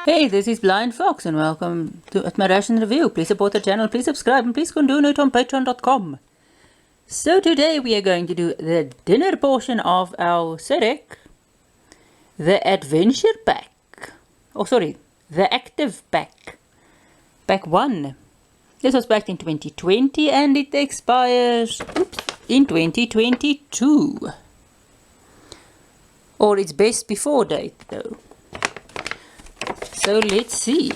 Hey, this is BlindFox and welcome to my Ration review. Please support the channel, please subscribe and please donate on patreon.com. So today we are going to do the dinner portion of our SERAC, the Adventure Pack. Oh sorry, the Active Pack. Pack 1. This was backed in 2020 and it expires in 2022. Or its best before date though. So let's see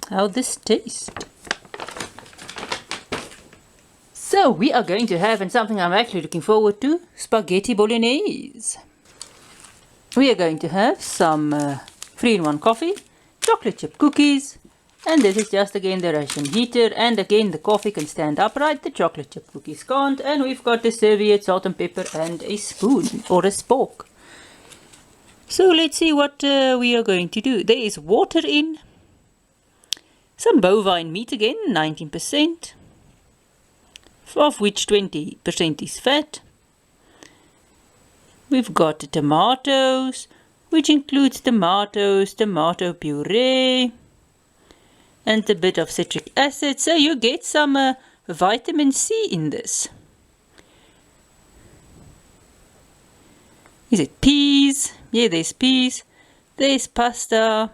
how this tastes. So we are going to have, and something I'm actually looking forward to, spaghetti bolognese. We are going to have some 3-in-1 coffee, chocolate chip cookies, and this is just again the Ration heater, and again the coffee can stand upright, the chocolate chip cookies can't, and we've got the serviette, salt and pepper, and a spoon or a spork. So let's see what we are going to do. There is water in, some bovine meat again, 19%, of which 20% is fat. We've got tomatoes, which includes tomatoes, tomato puree, and a bit of citric acid, so you get some vitamin C in this. Is it peas? Yeah, there's peas. There's pasta.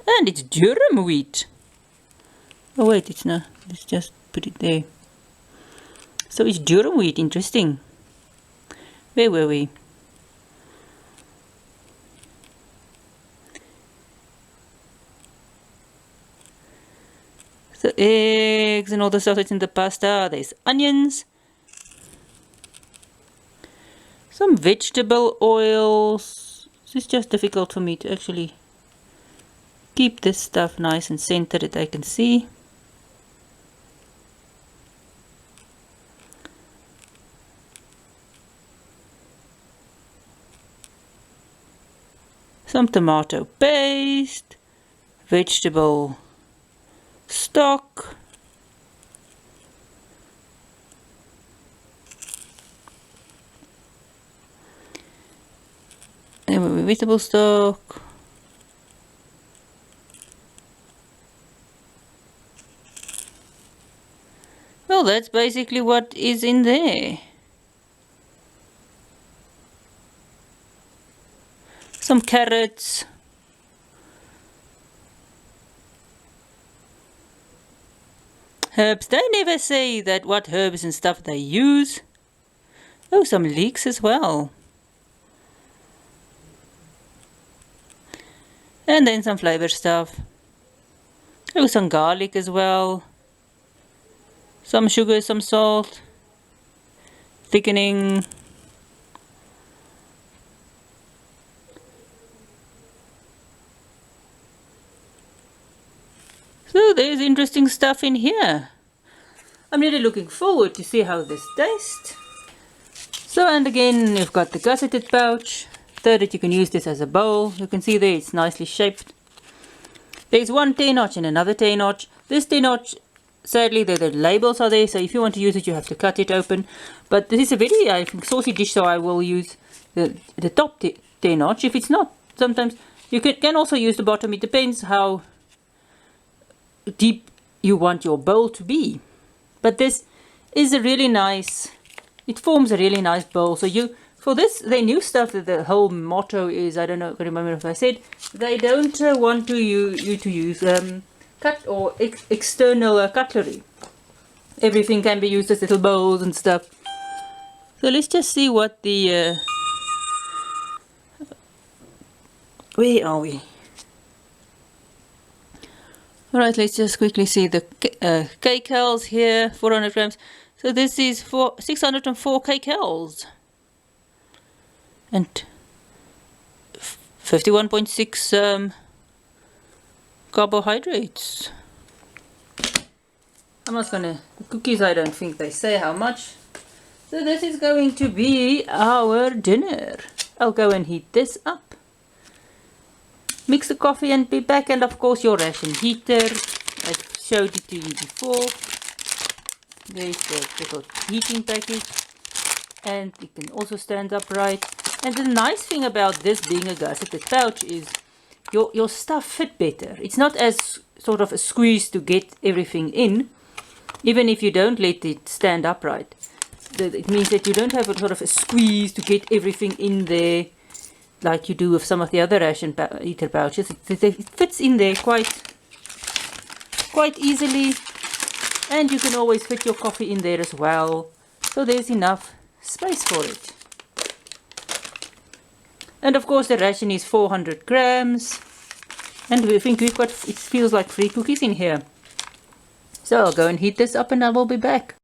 And it's durum wheat. Oh wait, it's not. Let's just put it there. So it's durum wheat. Interesting. Where were we? So eggs and all the stuff that's in the pasta. There's onions. Some vegetable oils. It's just difficult for me to actually keep this stuff nice and centered that I can see. Some tomato paste, vegetable stock, vegetable stock, well, that's basically what is in there. Some carrots, herbs. They never say that what herbs and stuff they use. Oh, some leeks as well. And then some flavor stuff. Oh, some garlic as well. Some sugar, some salt. Thickening. So there's interesting stuff in here. I'm really looking forward to see how this tastes. So, and again, you've got the gusseted pouch. So that you can use this as a bowl. You can see there it's nicely shaped. There's one 10-notch and another 10-notch. This 10-notch, sadly the labels are there, so if you want to use it you have to cut it open. But this is a very, I think, saucy dish, so I will use the top 10-notch. If it's not, sometimes you can also use the bottom. It depends how deep you want your bowl to be. But this is a really nice, it forms a really nice bowl. So for this, the new stuff, that the whole motto is, I don't know, I can't remember if I said, they don't want you to use cut or external cutlery. Everything can be used as little bowls and stuff. So let's just see what the where are we? Alright, let's just quickly see the kcals here, 400 grams. So this is for 604 kcals. And 51.6 carbohydrates. I'm not gonna, the cookies I don't think they say how much. So this is going to be our dinner. I'll go and heat this up. Mix the coffee and be back, and of course your Ration heater. I showed it to you before. There's the little heating package. And it can also stand upright. And the nice thing about this being a gusseted pouch is your stuff fit better. It's not as sort of a squeeze to get everything in, even if you don't let it stand upright. It means that you don't have a sort of a squeeze to get everything in there like you do with some of the other ration eater pouches. It fits in there quite easily, and you can always fit your coffee in there as well, so there's enough space for it. And of course the ration is 400 grams, and we think we've got, it feels like 3 cookies in here. So I'll go and heat this up and I will be back.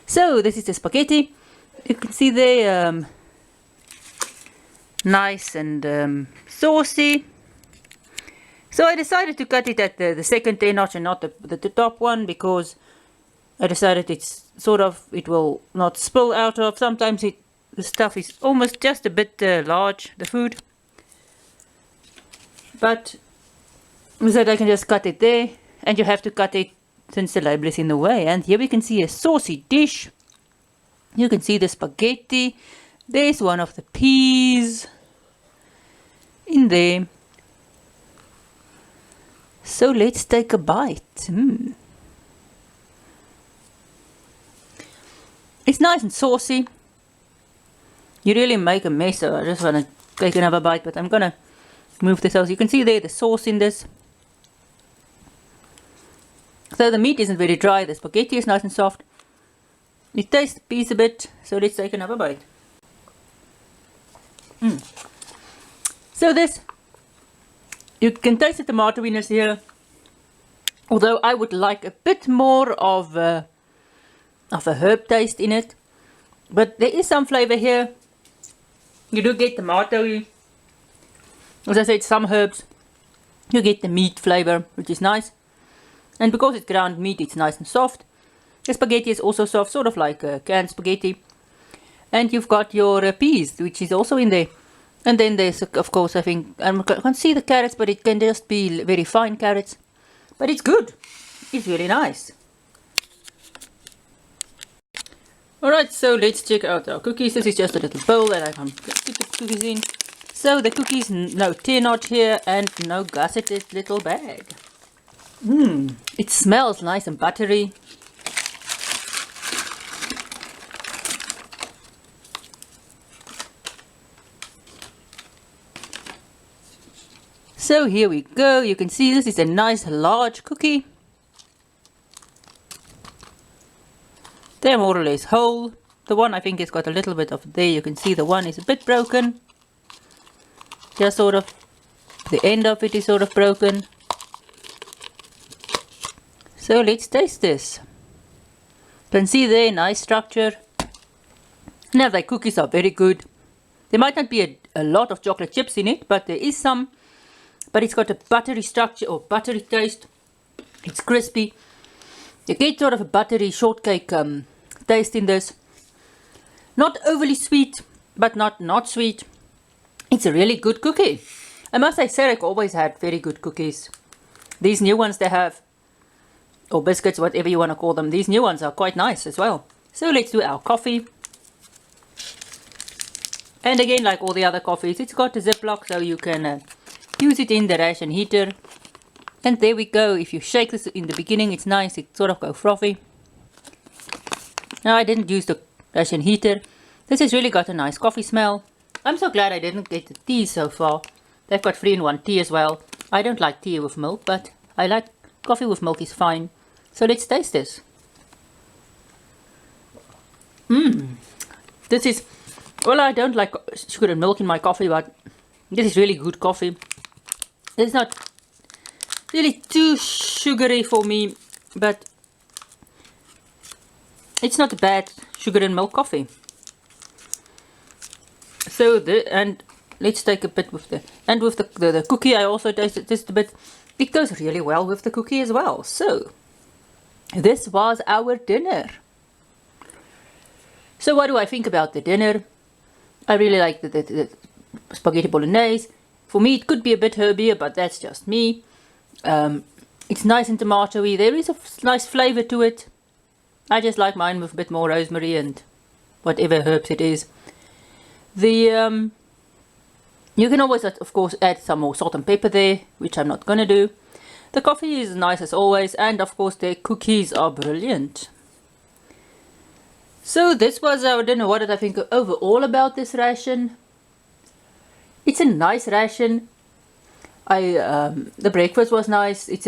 So this is the spaghetti. You can see they nice and saucy. So I decided to cut it at the second 10 notch and not the top one, because I decided it's sort of, it will not spill out of. Sometimes the stuff is almost just a bit large, the food. But so that I can just cut it there, and you have to cut it since the label is in the way. And here we can see a saucy dish. You can see the spaghetti. There's one of the peas in there. So let's take a bite. It's nice and saucy. You really make a mess, so I just want to take another bite, but I'm gonna move this out. You can see there the sauce in this. So the meat isn't very dry, the spaghetti is nice and soft. It tastes the peas a bit, so let's take another bite. So this, you can taste the tomato wieners here, although I would like a bit more of a herb taste in it, but there is some flavor here. You do get tomato-y, as I said, some herbs. You get the meat flavor, which is nice, and because it's ground meat, it's nice and soft. The spaghetti is also soft, sort of like canned spaghetti. And you've got your peas, which is also in there. And then there's, of course, I think, I can't see the carrots, but it can just be very fine carrots. But it's good. It's really nice. Alright, so let's check out our cookies. This is just a little bowl that I can keep the cookies in. So the cookies, no 10 notch here, and no gusseted little bag. It smells nice and buttery. So here we go. You can see this is a nice large cookie. They're more or less whole. The one I think has got a little bit of there. You can see the one is a bit broken. Just sort of, the end of it is sort of broken. So let's taste this. You can see there, nice structure. Now the cookies are very good. There might not be a lot of chocolate chips in it, but there is some. But it's got a buttery structure or buttery taste. It's crispy. You get sort of a buttery shortcake taste in this. Not overly sweet, but not sweet. It's a really good cookie. I must say, SERAC always had very good cookies. These new ones they have, or biscuits, whatever you want to call them, these new ones are quite nice as well. So let's do our coffee. And again, like all the other coffees, it's got a Ziploc, so you can use it in the ration heater. And there we go. If you shake this in the beginning, it's nice. It sort of go frothy. Now I didn't use the ration heater. This has really got a nice coffee smell. I'm so glad I didn't get the tea so far. They've got 3-in-1 tea as well. I don't like tea with milk, but I like coffee with milk is fine. So let's taste this. This is, well, I don't like sugar and milk in my coffee, but this is really good coffee. It's not really too sugary for me, but it's not a bad sugar and milk coffee. So and let's take a bit with the cookie. I also tasted this a bit. It goes really well with the cookie as well. So this was our dinner. So what do I think about the dinner? I really like the spaghetti bolognese. For me, it could be a bit herbier, but that's just me. It's nice and tomatoey. There is a nice flavor to it. I just like mine with a bit more rosemary and whatever herbs it is. The you can always, of course, add some more salt and pepper there, which I'm not going to do. The coffee is nice as always, and of course their cookies are brilliant. So this was our dinner. What did I think overall about this ration? It's a nice ration. The breakfast was nice. There's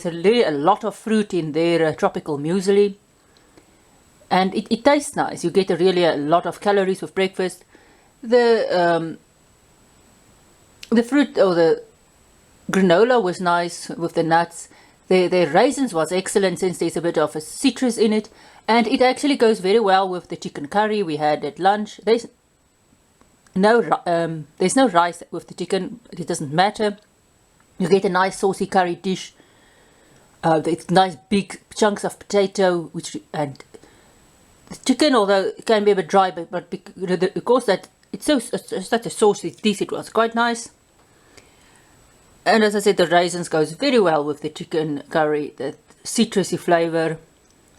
really a lot of fruit in their tropical muesli, and it tastes nice. You get a lot of calories with breakfast. The fruit, or the granola, was nice with the nuts. The raisins was excellent, since there's a bit of a citrus in it, and it actually goes very well with the chicken curry we had at lunch. There's no rice with the chicken. It doesn't matter. You get a nice saucy curry dish. It's nice big chunks of potato, and the chicken, although it can be a bit dry, but because that it's such a saucy dish, it was quite nice. And as I said, the raisins goes very well with the chicken curry, the citrusy flavor.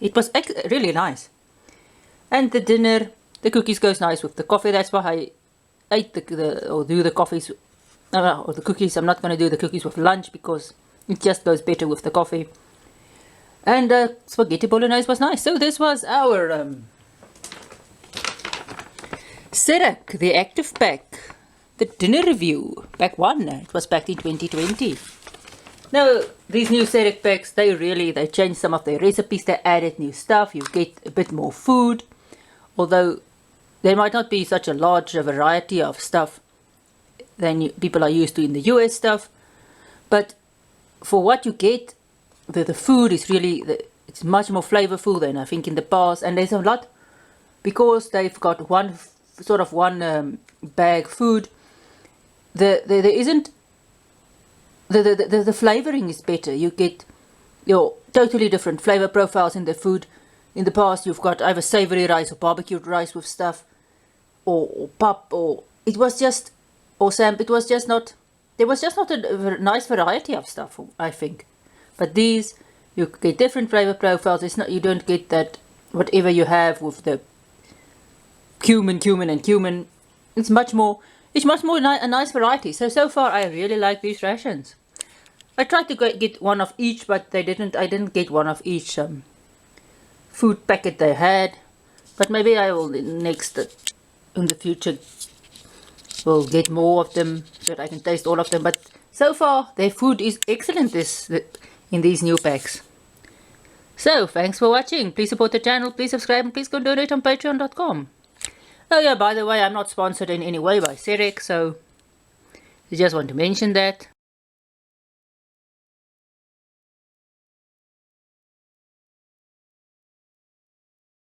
It was really nice. And the dinner, the cookies goes nice with the coffee. That's why I ate the coffees, or the cookies. I'm not going to do the cookies with lunch because it just goes better with the coffee. And spaghetti bolognese was nice. So this was our SERAC, the active pack, the dinner review, pack 1. It was packed in 2020. Now, these new SERAC packs, they changed some of their recipes. They added new stuff. You get a bit more food, although there might not be such a large variety of stuff than people are used to in the US stuff. But for what you get, the food is it's much more flavorful than I think in the past. And there's a lot, because they've got one bag food. There isn't the flavoring is better. You get your totally different flavor profiles in the food. In the past, you've got either savory rice or barbecued rice with stuff, or pap, or it was just not. There was just not a nice variety of stuff, I think. But these, you get different flavor profiles. It's not, you don't get that whatever you have with the cumin. It's much more a nice variety. So far I really like these rations. I tried to get one of each, but I didn't get one of each food packet they had. But maybe I will in the future will get more of them so that I can taste all of them. But so far their food is excellent in these new packs. So thanks for watching. Please support the channel, please subscribe, and please go donate on patreon.com. Oh yeah, by the way, I'm not sponsored in any way by SERAC, so I just want to mention that.